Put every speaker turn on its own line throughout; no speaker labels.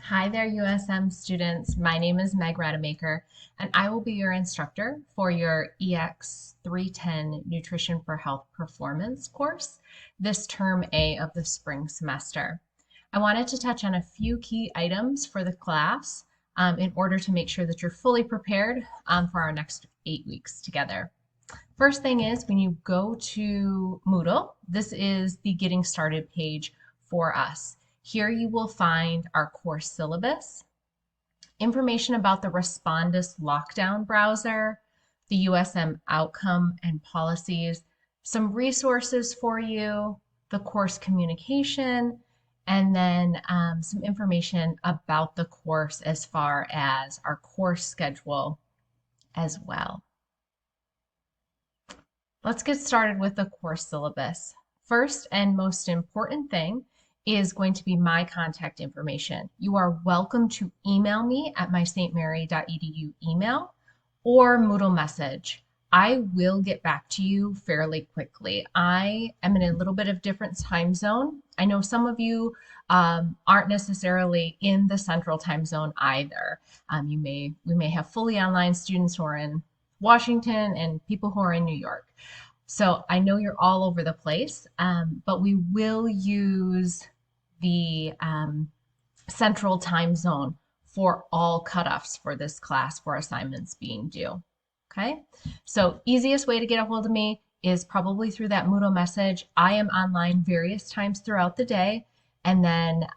Hi there, USM students. My name is Meg Rademacher, and I will be your instructor for your EX 310 Nutrition for Health Performance course, this term A of the spring semester. I wanted to touch on a few key items for the class in order to make sure that you're fully prepared for our next 8 weeks together. First thing is when you go to Moodle, this is the getting started page for us. Here you will find our course syllabus, information about the Respondus lockdown browser, the USM outcome and policies, some resources for you, the course communication, and then some information about the course as far as our course schedule as well. Let's get started with the course syllabus. First and most important thing is going to be my contact information. You are welcome to email me at my stmary.edu email or Moodle message. I will get back to you fairly quickly. I am in a little bit of different time zone. I know some of you aren't necessarily in the central time zone either. We may have fully online students who are in Washington and people who are in New York. So I know you're all over the place, but we will use the central time zone for all cutoffs for this class for assignments being due. Okay, so easiest way to get a hold of me is probably through that Moodle message. I am online various times throughout the day. And then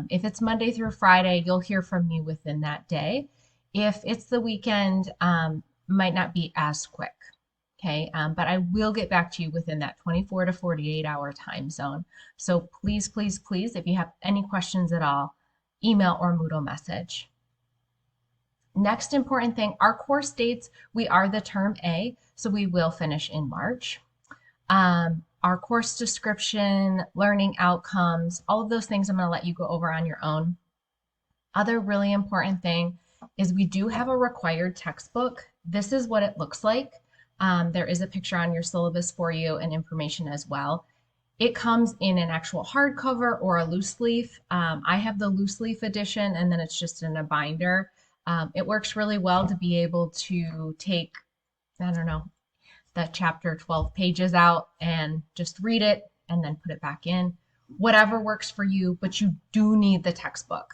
if it's Monday through Friday, you'll hear from me within that day. If it's the weekend, might not be as quick. Okay, but I will get back to you within that 24 to 48 hour time zone. So please, please, please, if you have any questions at all, email or Moodle message. Next important thing, our course dates, we are the term A, so we will finish in March. Our course description, learning outcomes, all of those things I'm going to let you go over on your own. Other really important thing is we do have a required textbook. This is what it looks like. There is a picture on your syllabus for you and information as well. It comes in an actual hardcover or a loose leaf. I have the loose leaf edition, and then it's just in a binder. It works really well to be able to take, I don't know, the chapter 12 pages out and just read it and then put it back in. Whatever works for you, but you do need the textbook.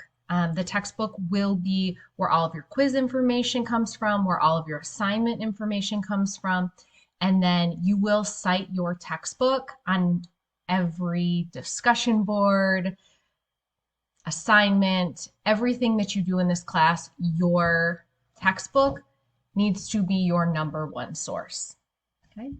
The textbook will be where all of your quiz information comes from, where all of your assignment information comes from, and then you will cite your textbook on every discussion board, assignment, everything that you do in this class. Your textbook needs to be your number one source. Okay.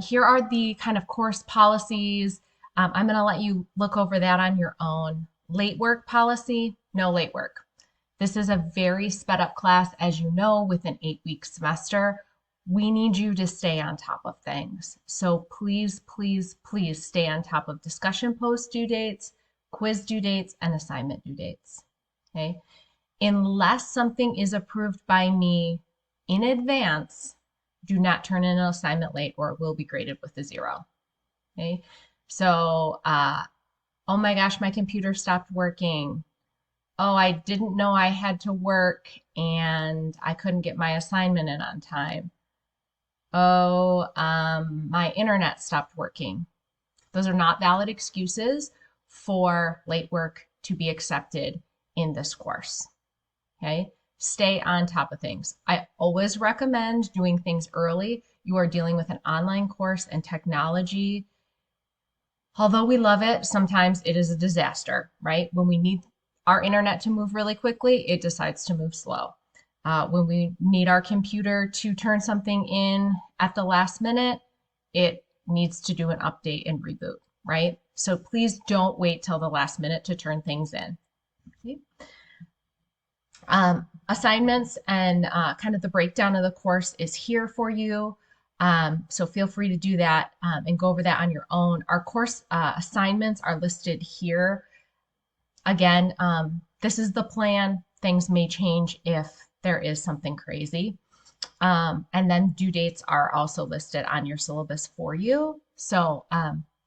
Here are the kind of course policies. I'm going to let you look over that on your own. Late work policy, no late work. This is a very sped up class, as you know, with an 8-week semester. We need you to stay on top of things. So please, please, please stay on top of discussion post due dates, quiz due dates, and assignment due dates. Okay. Unless something is approved by me in advance, do not turn in an assignment late or it will be graded with a 0. Okay. So, oh my gosh, my computer stopped working. Oh, I didn't know I had to work and I couldn't get my assignment in on time. Oh, my internet stopped working. Those are not valid excuses for late work to be accepted in this course. Okay, stay on top of things. I always recommend doing things early. You are dealing with an online course and technology. Although we love it, sometimes it is a disaster, right? When we need our internet to move really quickly, it decides to move slow. When we need our computer to turn something in at the last minute, it needs to do an update and reboot, right? So please don't wait till the last minute to turn things in. Okay. Assignments and kind of the breakdown of the course is here for you. So feel free to do that and go over that on your own. Our course assignments are listed here. Again, this is the plan. Things may change if there is something crazy. And then due dates are also listed on your syllabus for you. So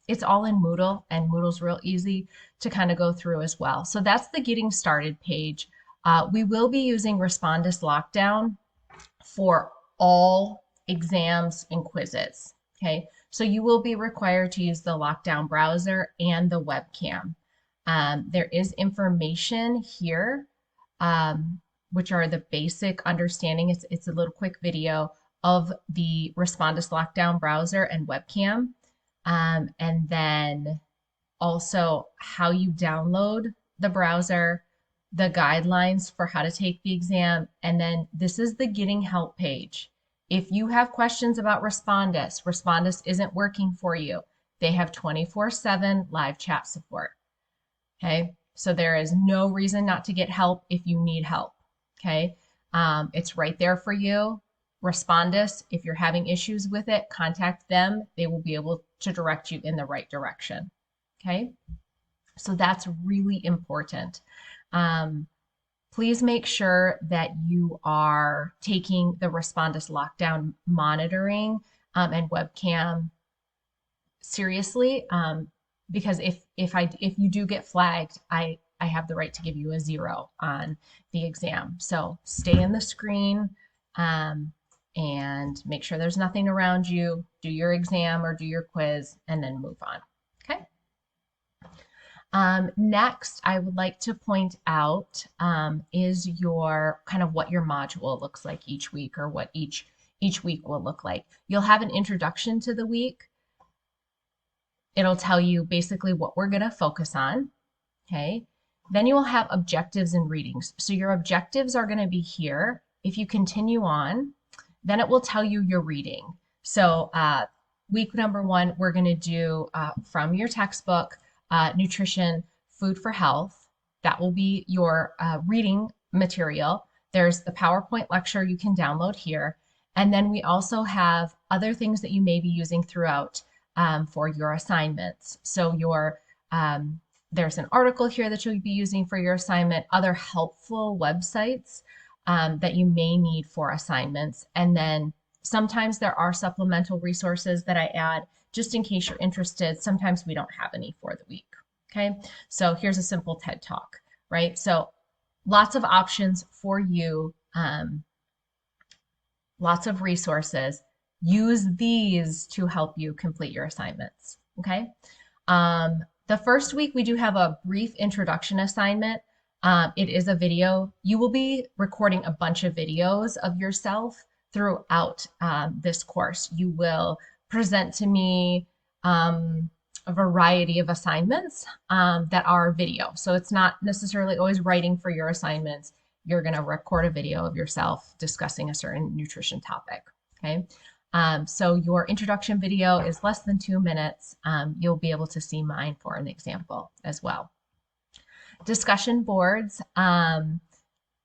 It's all in Moodle, and Moodle's real easy to kind of go through as well. So that's the getting started page. We will be using Respondus Lockdown for all exams and quizzes. Okay, so you will be required to use the Lockdown browser and the webcam. There is information here, which are the basic understanding. It's a little quick video of the Respondus Lockdown browser and webcam. And then also how you download the browser, the guidelines for how to take the exam, and then this is the getting help page. If you have questions about Respondus, Respondus isn't working for you, they have 24/7 live chat support. Okay, so there is no reason not to get help if you need help. Okay, it's right there for you. Respondus, if you're having issues with it, contact them. They will be able to direct you in the right direction. Okay, so that's really important. Please make sure that you are taking the Respondus lockdown monitoring and webcam seriously, because if you do get flagged, I have the right to give you a 0 on the exam. So stay in the screen and make sure there's nothing around you. Do your exam or do your quiz, and then move on. Okay. Next, I would like to point out is your kind of what your module looks like each week, or what each week will look like. You'll have an introduction to the week. It'll tell you basically what we're going to focus on. Okay. Then you will have objectives and readings. So your objectives are going to be here. If you continue on, then it will tell you your reading. So week number 1, we're going to do from your textbook, nutrition, food for health. That will be your reading material. There's the PowerPoint lecture you can download here. And then we also have other things that you may be using throughout for your assignments. So there's an article here that you'll be using for your assignment, other helpful websites that you may need for assignments. And then sometimes there are supplemental resources that I add just in case you're interested. Sometimes we don't have any for the week. Okay, so here's a simple TED Talk, right? So lots of options for you, lots of resources. Use these to help you complete your assignments. Okay. The first week we do have a brief introduction assignment. It is a video. You will be recording a bunch of videos of yourself throughout this course. You will present to me a variety of assignments that are video. So it's not necessarily always writing for your assignments. You're going to record a video of yourself discussing a certain nutrition topic. Okay. So your introduction video is less than 2 minutes. You'll be able to see mine for an example as well. Discussion boards.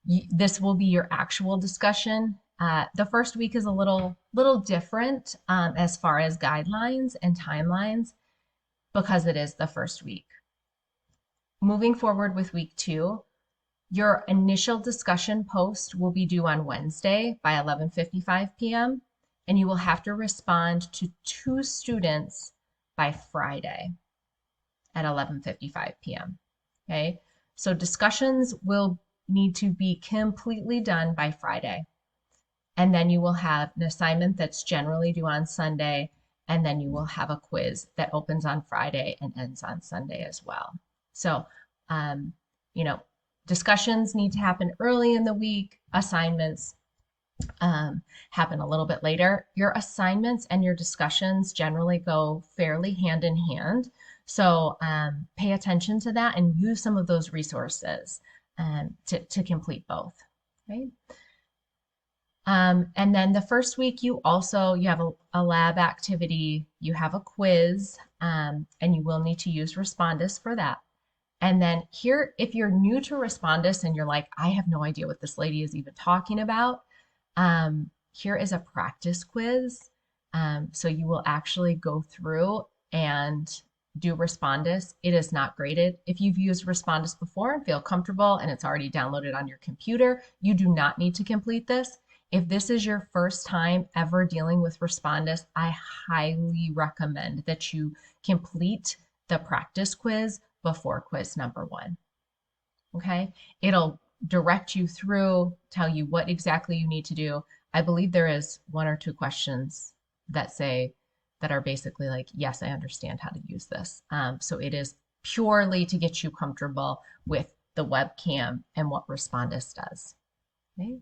This will be your actual discussion. The first week is a little different as far as guidelines and timelines because it is the first week. Moving forward with week 2, your initial discussion post will be due on Wednesday by 11:55 p.m. and you will have to respond to 2 students by Friday at 11:55 p.m. Okay, so discussions will need to be completely done by Friday. And then you will have an assignment that's generally due on Sunday, and then you will have a quiz that opens on Friday and ends on Sunday as well. So, discussions need to happen early in the week. Assignments happen a little bit later. Your assignments and your discussions generally go fairly hand in hand. So pay attention to that and use some of those resources to complete both. Right? And then the first week you have a lab activity, you have a quiz, and you will need to use Respondus for that. And then here, if you're new to Respondus and you're like, I have no idea what this lady is even talking about, here is a practice quiz. So you will actually go through and do Respondus. It is not graded. If you've used Respondus before and feel comfortable and it's already downloaded on your computer, you do not need to complete this. If this is your first time ever dealing with Respondus, I highly recommend that you complete the practice quiz before quiz number 1. Okay, it'll direct you through, tell you what exactly you need to do. I believe there is 1 or 2 questions that say, that are basically like, yes, I understand how to use this. So it is purely to get you comfortable with the webcam and what Respondus does. Okay.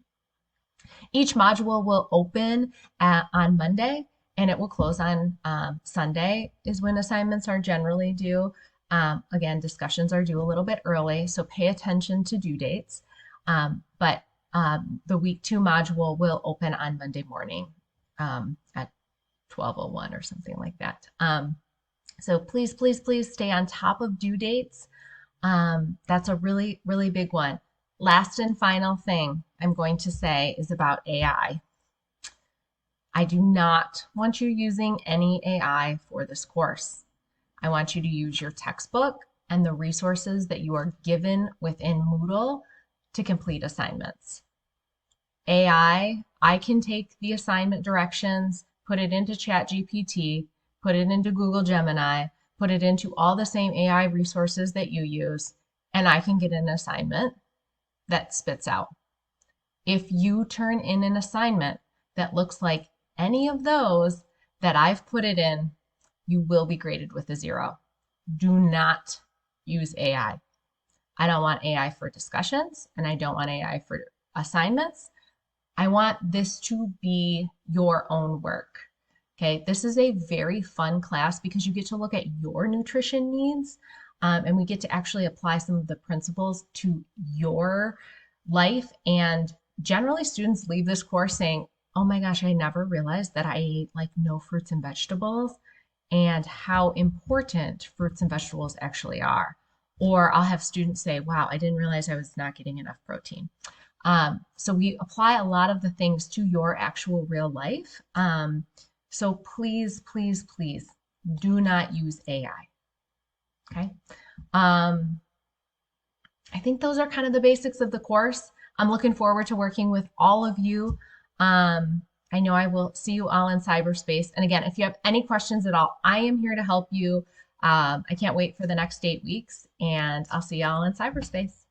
Each module will open on Monday and it will close on Sunday is when assignments are generally due. Again, discussions are due a little bit early, so pay attention to due dates. But the week 2 module will open on Monday morning at 12:01 or something like that. So please, please, please stay on top of due dates. That's a really, really big one. Last and final thing I'm going to say is about AI. I do not want you using any AI for this course. I want you to use your textbook and the resources that you are given within Moodle to complete assignments. AI, I can take the assignment directions, put it into ChatGPT, put it into Google Gemini, put it into all the same AI resources that you use, and I can get an assignment that spits out. If you turn in an assignment that looks like any of those that I've put it in, you will be graded with a 0. Do not use AI. I don't want AI for discussions, and I don't want AI for assignments. I want this to be your own work. Okay, this is a very fun class because you get to look at your nutrition needs and we get to actually apply some of the principles to your life. And generally, students leave this course saying, oh my gosh, I never realized that I ate like no fruits and vegetables and how important fruits and vegetables actually are. Or I'll have students say, wow, I didn't realize I was not getting enough protein. So we apply a lot of the things to your actual real life. So please, please, please do not use AI. Okay. I think those are kind of the basics of the course. I'm looking forward to working with all of you. I know I will see you all in cyberspace. And again, if you have any questions at all, I am here to help you. I can't wait for the next 8 weeks, and I'll see y'all in cyberspace.